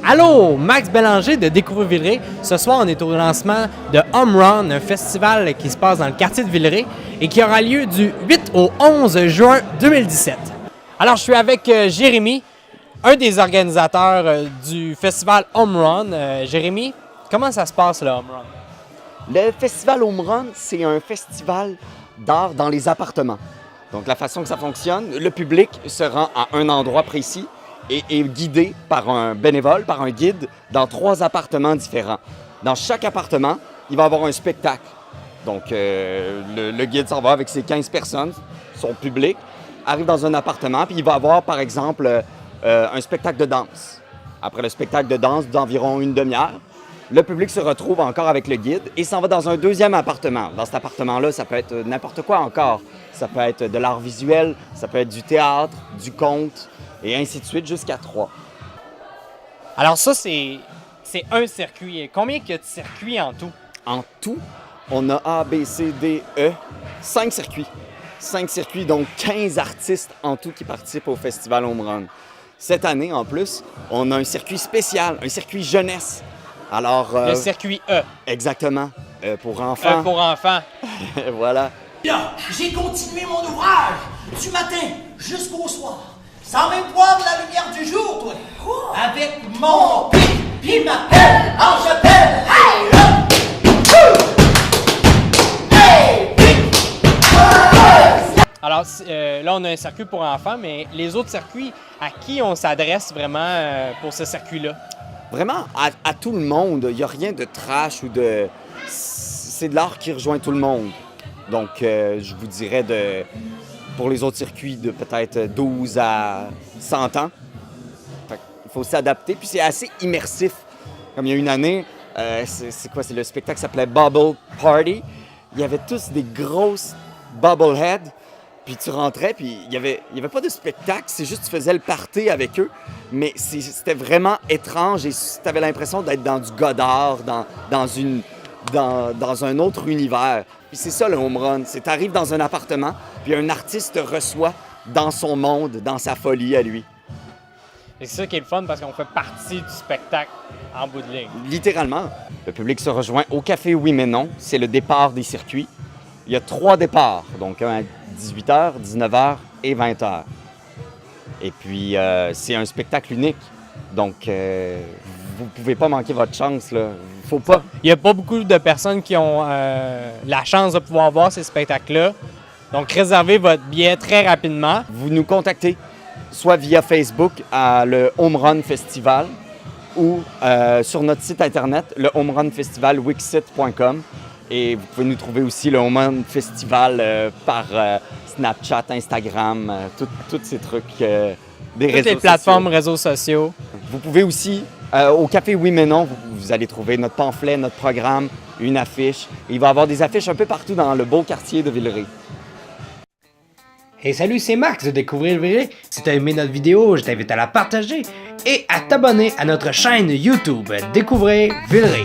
Allô, Max Bélanger de Découvrir Villeray. Ce soir, on est au lancement de Home Run, un festival qui se passe dans le quartier de Villeray et qui aura lieu du 8 au 11 juin 2017. Alors, je suis avec Jérémy, un des organisateurs du festival Home Run. Jérémy, comment ça se passe, le Home Run? Le festival Home Run, c'est un festival d'art dans les appartements. Donc, la façon que ça fonctionne, le public se rend à un endroit précis et est guidé par un bénévole, par un guide, dans 3 appartements différents. Dans chaque appartement, il va y avoir un spectacle. Donc, le guide s'en va avec ses 15 personnes, son public, arrive dans un appartement, puis il va avoir, par exemple, un spectacle de danse. Après le spectacle de danse d'environ une demi-heure, le public se retrouve encore avec le guide et s'en va dans un deuxième appartement. Dans cet appartement-là, ça peut être n'importe quoi encore. Ça peut être de l'art visuel, ça peut être du théâtre, du conte, et ainsi de suite jusqu'à 3. Alors ça, c'est un circuit. Combien il y a de circuits en tout? En tout, on a A, B, C, D, E, 5 circuits. 5 circuits, donc 15 artistes en tout qui participent au Festival Home Run. Cette année, en plus, on a un circuit spécial, un circuit jeunesse. Alors, le circuit E. Exactement, pour enfants. E pour enfants. Voilà. Là, j'ai continué mon ouvrage du matin jusqu'au soir, sans même voir la lumière du jour, toi. Avec mon pic, puis ma pelle, alors je pelle. Hey, hop! Hey, pic! Alors là, on a un circuit pour enfants, mais les autres circuits, à qui on s'adresse vraiment pour ce circuit-là? Vraiment, à tout le monde. Il n'y a rien de trash ou de... C'est de l'art qui rejoint tout le monde. Donc, je vous dirais pour les autres circuits, de peut-être 12 à 100 ans. Fait il faut s'adapter. Puis c'est assez immersif. Comme il y a une année, c'est le spectacle qui s'appelait Bubble Party. Il y avait tous des grosses bubbleheads. Puis tu rentrais, puis il y avait pas de spectacle, c'est juste que tu faisais le party avec eux. Mais c'était vraiment étrange et tu avais l'impression d'être dans du Godard, dans un autre univers. Puis c'est ça le home run, c'est t'arrives dans un appartement, puis un artiste te reçoit dans son monde, dans sa folie à lui. Et c'est ça qui est le fun parce qu'on fait partie du spectacle en bout de ligne. Littéralement, le public se rejoint au Café Oui Mais Non, c'est le départ des circuits. Il y a 3 départs, donc un à 18h, 19h et 20h. Et puis, c'est un spectacle unique, donc vous ne pouvez pas manquer votre chance, là. Faut pas. Il n'y a pas beaucoup de personnes qui ont la chance de pouvoir voir ces spectacles-là. Donc, réservez votre billet très rapidement. Vous nous contactez, soit via Facebook à le Home Run Festival ou sur notre site internet, le Home Run Festival Wixsite.com. Et vous pouvez nous trouver aussi le Home Run Festival par Snapchat, Instagram, tous ces trucs des réseaux sociaux. Toutes les plateformes réseaux sociaux. Vous pouvez aussi, au Café Oui Mais Non, vous allez trouver notre pamphlet, notre programme, une affiche. Et il va y avoir des affiches un peu partout dans le beau quartier de Villeray. Hey salut, c'est Max de Découvrir Villeray. Si t'as aimé notre vidéo, je t'invite à la partager et à t'abonner à notre chaîne YouTube Découvrir Villeray.